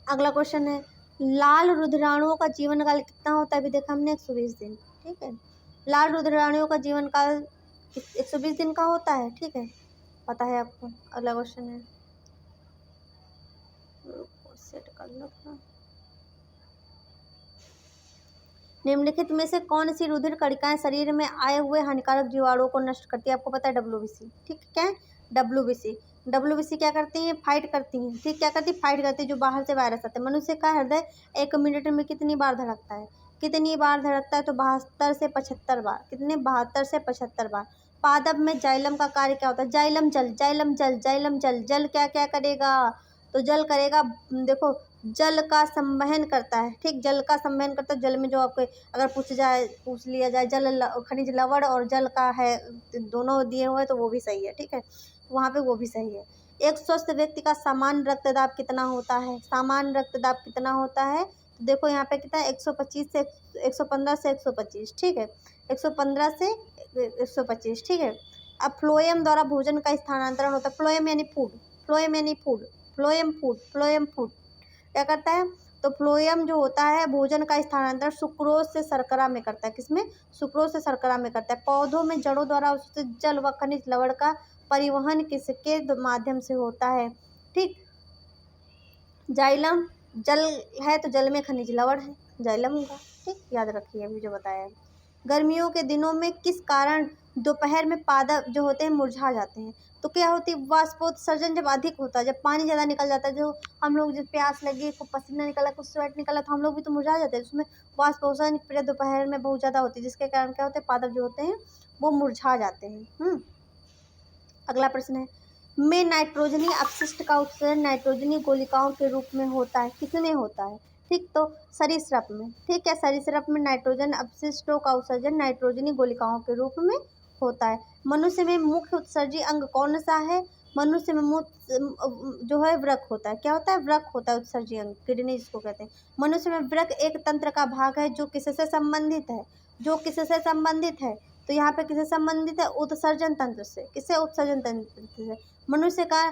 Speaker 1: अगला क्वेश्चन है, लाल रुधिराणुओं का जीवन काल कितना होता है, अभी देखा हमने 120 दिन। ठीक है, लाल रुधिराणुओं का जीवन काल 120 दिन का होता है। ठीक है, पता है आपको। अगला क्वेश्चन है, सेट कर लो थोड़ा। निम्नलिखित में से कौन सी रुधिर कणिकाएं शरीर में आए हुए हानिकारक जीवाणुओं को नष्ट करती है, आपको पता है WBC। ठीक है, क्या है, WBC क्या करती है, फाइट करती है। ठीक, क्या करती है, फाइट करती है जो बाहर से वायरस आते हैं। मनुष्य का हृदय 1 मिनट में कितनी बार धड़कता है, कितनी बार धड़कता है, तो 72 से 75 बार। कितने, 72 से 75 बार। पादप में जाइलम का कार्य क्या होता है, जाइलम जल, जाइलम जल, जाइलम जल, जल क्या क्या करेगा, तो जल करेगा, देखो, जल का संवहन करता है। ठीक, जल का संवहन करता है। जल में जो आपको अगर पूछ लिया जाए जल खनिज लवण और जल का है, दोनों दिए हुए तो वो भी सही है। ठीक है, वहाँ पे वो भी सही है। एक स्वस्थ व्यक्ति का सामान्य रक्तदाब कितना होता है, सामान्य रक्तदाब कितना होता है, तो देखो यहाँ पे कितना है, 125 से 115 से 125। ठीक है, 115 से 125। ठीक है, अब फ्लोएम द्वारा भोजन का स्थानांतरण होता है। फ्लोएम यानी फूड, फ्लोएम यानी food, phloem food, phloem food क्या करता है, तो फ्लोएम जो होता है भोजन का स्थानांतरण सुक्रोज से शर्करा में करता है। किसमें, सुक्रोज से शर्करा में करता है। पौधों में जड़ों द्वारा उससे जल व खनिज लवण का परिवहन किसके माध्यम से होता है, ठीक, जाइलम जल है तो जल में खनिज लवण है, जाइलम का। ठीक, याद रखिए अभी जो बताया है। गर्मियों के दिनों में किस कारण दोपहर में पादप जो होते हैं मुरझा जाते हैं, तो क्या होती है, वाष्पोत्सर्जन जब अधिक होता है, जब पानी ज़्यादा निकल जाता है, जो हम लोग जब प्यास लगी, कुछ पसीना निकला, कुछ स्वेट निकला, तो हम लोग भी तो मुरझा जाते हैं। उसमें वाष्पोत्सर्जन क्रिया दोपहर में बहुत ज़्यादा होती है, जिसके कारण क्या होता है, पादप जो होते हैं वो मुरझा जाते हैं। अगला प्रश्न है, में नाइट्रोजनी अपशिष्ट का उत्सर्जन नाइट्रोजनी गोलिकाओं के रूप में होता है, किसमें होता है, ठीक, तो सरीसृप में। ठीक है, सरीसृप में नाइट्रोजन अपशिष्टों का उत्सर्जन नाइट्रोजनी गोलिकाओं के रूप में होता है। मनुष्य में मुख्य उत्सर्जी अंग कौन सा है, मनुष्य में मुख्य जो है वृक्क होता है। क्या होता है, वृक्क होता है उत्सर्जी अंग, किडनी जिसको कहते हैं। मनुष्य में वृक्क एक तंत्र का भाग है जो किससे संबंधित है, जो किससे संबंधित है, तो यहाँ पे किससे संबंधित है, उत्सर्जन तंत्र से। किससे, उत्सर्जन तंत्र से। मनुष्य का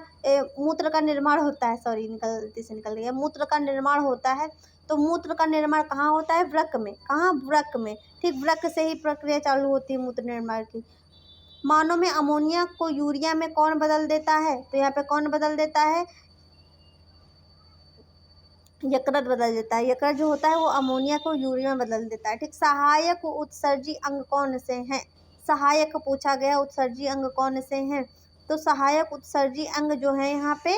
Speaker 1: मूत्र का निर्माण होता है, सॉरी गलती से निकल गया, मूत्र का निर्माण होता है, तो मूत्र का निर्माण कहाँ होता है, वृक्क में। कहाँ, वृक्क में। ठीक, वृक्क से ही प्रक्रिया चालू होती है मूत्र निर्माण की। मानव में अमोनिया को यूरिया में कौन बदल देता है, तो यहाँ पे कौन बदल देता है, यकृत बदल देता है। यकृत जो होता है वो अमोनिया को यूरिया में बदल देता है। ठीक, सहायक उत्सर्जी अंग कौन से हैं, सहायक पूछा गया उत्सर्जी अंग कौन से हैं, तो सहायक उत्सर्जी अंग जो है यहाँ पे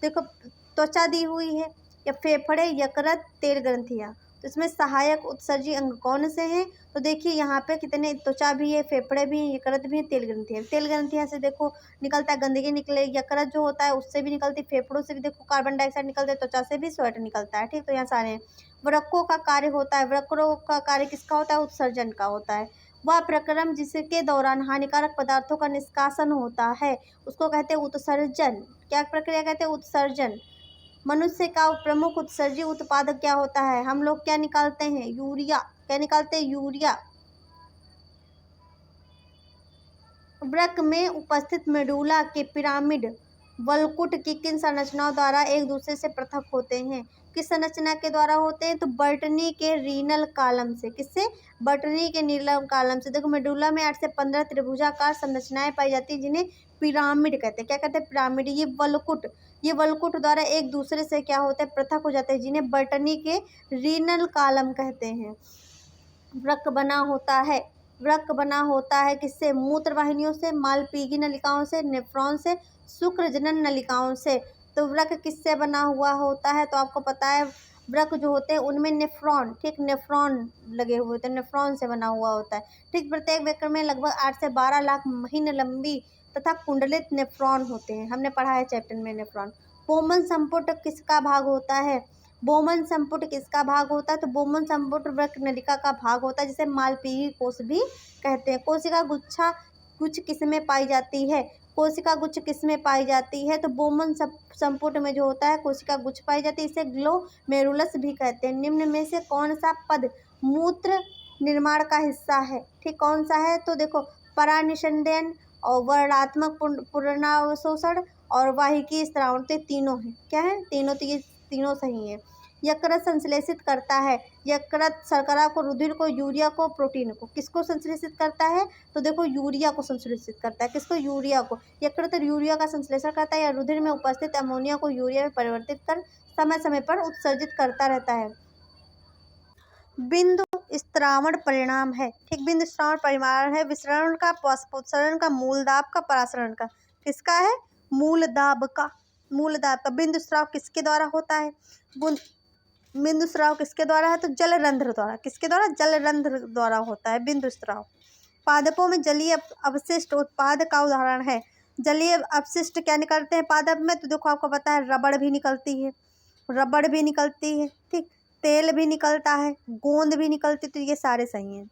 Speaker 1: देखो, त्वचा दी हुई है, या फेफड़े, यकृत, तेल ग्रंथियाँ, तो इसमें सहायक उत्सर्जी अंग कौन से हैं, तो देखिए यहाँ पे कितने, त्वचा भी है, फेफड़े भी हैं, यकृत भी है, तेल ग्रंथियाँ। तेल ग्रंथियाँ से देखो निकलता है, गंदगी निकले, यकृत जो होता है उससे भी निकलती, फेफड़ों से भी देखो कार्बन डाइऑक्साइड निकलता है, त्वचा से भी स्वेट निकलता है। ठीक, तो यहाँ सारे हैं। वृक्कों का कार्य होता है, वृक्कों का कार्य किसका होता है, उत्सर्जन का होता है। वह प्रक्रम जिसके दौरान हानिकारक पदार्थों का निष्कासन होता है उसको कहते हैं उत्सर्जन। क्या प्रक्रिया कहते हैं, उत्सर्जन। मनुष्य का प्रमुख उत्सर्जी उत्पादक क्या होता है, हम लोग क्या निकालते हैं, यूरिया। क्या निकालते हैं, यूरिया। वृक्क में उपस्थित मेडुला के पिरामिड वलकुट की किन संरचनाओं द्वारा एक दूसरे से पृथक होते हैं, किस संरचना के द्वारा होते हैं, तो बर्टनी के रीनल कालम से। किससे, बर्टनी के नीलम कालम से। देखो मेडुला में 8 से 15 त्रिभुजाकार संरचनाएं पाई जाती हैं जिन्हें पिरामिड कहते हैं। क्या कहते हैं, पिरामिड। ये वलकुट द्वारा एक दूसरे से क्या होते हैं, पृथक हो जाते हैं, जिन्हें बर्टनी के रीनल कालम कहते हैं। वृक्क बना होता है, वृक्क बना होता है किससे? मूत्र वाहिनियों से, मालपीगी नलिकाओं से, नेफ्रॉन से, शुक्रजनन नलिकाओं से। तो वृक्क किससे बना हुआ होता है? तो आपको पता है वृक्क जो होते हैं उनमें नेफ्रॉन, ठीक, नेफ्रॉन लगे हुए होते हैं, नेफ्रॉन से बना हुआ होता है, ठीक। प्रत्येक वृक्क में लगभग 8 से 12 लाख महीन लंबी तथा कुंडलित नेफ्रॉन होते हैं। हमने पढ़ा है चैप्टर में नेफ्रॉन। बोमन संपुट किसका भाग होता है? बोमन संपुट किसका भाग होता है? तो बोमन संपुट वृक्क नलिका का भाग होता है, जिसे मालपीगी कोश भी कहते हैं। कोशिका गुच्छा गुच्छ किसमें पाई जाती है? कोशिका गुच्छ किसमें पाई जाती है? तो बोमन संपुट में जो होता है कोशिका गुच्छ पाई जाती है, इसे ग्लोमेरुलस भी कहते हैं। निम्न में से कौन सा पद मूत्र निर्माण का हिस्सा है? ठीक, कौन सा है? तो देखो, परानिषंदन और वर्णात्मक पुनरावशोषण और वाहिकी स्त्रावण, तो तीनों हैं। क्या है? तीनों, तो ये तीनों सही है। यकृत संश्लेषित करता है। यकृत शर्करा को, रुधिर को, यूरिया को, प्रोटीन को। किसको संश्लेषित करता है? तो देखो, यूरिया को संश्लेषित करता है। किसको? यूरिया को। यकृत यूरिया का संश्लेषण करता है या रुधिर में उपस्थित अमोनिया को यूरिया में परिवर्तित कर समय समय पर उत्सर्जित करता रहता है। बिंदु स्त्रावण परिणाम है। ठीक, बिंदु स्त्रावण परिणाम है विसरण का, पुष्पोत्सर्जन का, मूल दाब का, परासरण का। किसका है? मूल दाब का। मूल दाब का। बिंदु स्राव किसके द्वारा होता है? बिंदु स्राव किसके द्वारा है? तो जलरंध्र द्वारा। किसके द्वारा? जलरंध्र द्वारा होता है बिंदु स्राव। पादपों में जलीय अवशिष्ट उत्पाद का उदाहरण है। जलीय अपशिष्ट क्या निकलते हैं पादप में? तो देखो, आपको पता है रबड़ भी निकलती है, रबड़ भी निकलती है, ठीक, तेल भी निकलता है, गोंद भी निकलती, तो ये सारे सही हैं।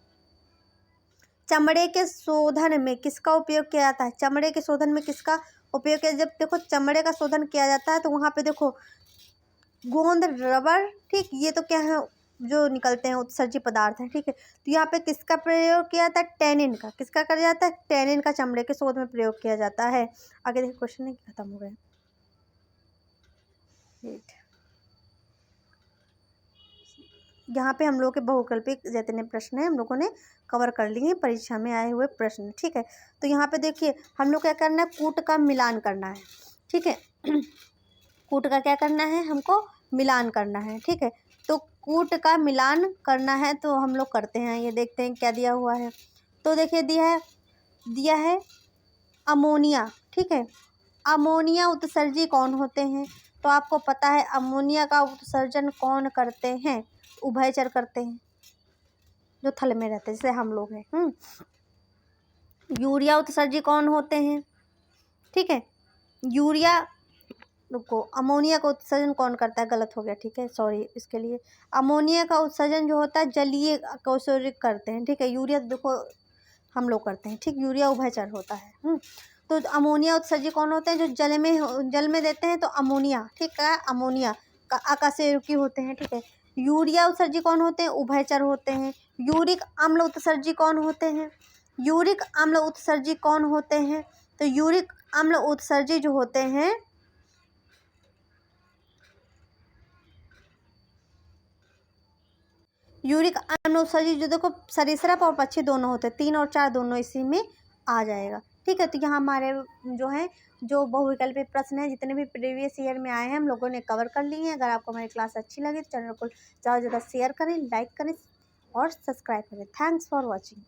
Speaker 1: चमड़े के शोधन में किसका उपयोग किया जाता है? चमड़े के शोधन में किसका उपयोग किया? जब देखो चमड़े का शोधन किया जाता है तो वहाँ पे देखो गोंद, रबर, ठीक, ये तो क्या है, जो निकलते हैं उत्सर्जी पदार्थ हैं, ठीक है। तो यहाँ पे किसका प्रयोग किया जाता है? टैनिन का। किसका किया जाता है? टैनिन का चमड़े के शोध में प्रयोग किया जाता है। आगे देखिए, क्वेश्चन नहीं खत्म हो गए। यहाँ पे हम लोग के बहुकल्पिक जितने प्रश्न हैं हम लोगों ने कवर कर लिए, परीक्षा में आए हुए प्रश्न, ठीक है। तो यहाँ पे देखिए, हम लोग क्या करना है? कूट का मिलान करना है, ठीक है। कूट का क्या करना है? हमको मिलान करना है, ठीक है। तो कूट का मिलान करना है तो हम लोग करते हैं। ये देखते हैं क्या दिया हुआ है। तो देखिए, दिया है अमोनिया, ठीक है। अमोनिया उत्सर्जी कौन होते हैं? तो आपको पता है अमोनिया का उत्सर्जन कौन करते हैं? उभयचर करते हैं, जो थल में रहते हैं, जैसे हम लोग हैं। यूरिया उत्सर्जी कौन होते हैं? ठीक है, यूरिया, रुको, अमोनिया का उत्सर्जन कौन करता है? गलत हो गया, ठीक है, सॉरी इसके लिए। अमोनिया का उत्सर्जन जो होता है जलीय कौशोरिक करते हैं, ठीक है। यूरिया देखो हम लोग करते हैं, ठीक। यूरिया उभयचर होता है। तो अमोनिया उत्सर्जी कौन होते हैं? जो जल में देते हैं, तो अमोनिया, ठीक है, अमोनिया आकाशयुगी होते हैं, ठीक है। यूरिया उत्सर्जी कौन होते हैं? उभयचर होते हैं। यूरिक अम्ल उत्सर्जी कौन होते हैं? यूरिक अम्ल उत्सर्जी कौन होते हैं? तो यूरिक अम्ल उत्सर्जी जो होते हैं, यूरिक अम्ल उत्सर्जी जो देखो सरीसृप और पक्षी दोनों होते हैं, 3 और 4 दोनों इसी में आ जाएगा, ठीक है। तो यहाँ हमारे जो है जो बहुविकल्पी प्रश्न है जितने भी प्रीवियस ईयर में आए हैं हम लोगों ने कवर कर लिए हैं। अगर आपको हमारी क्लास अच्छी लगी तो चैनल को ज़्यादा से ज़्यादा शेयर करें, लाइक करें और सब्सक्राइब करें। Thanks for watching.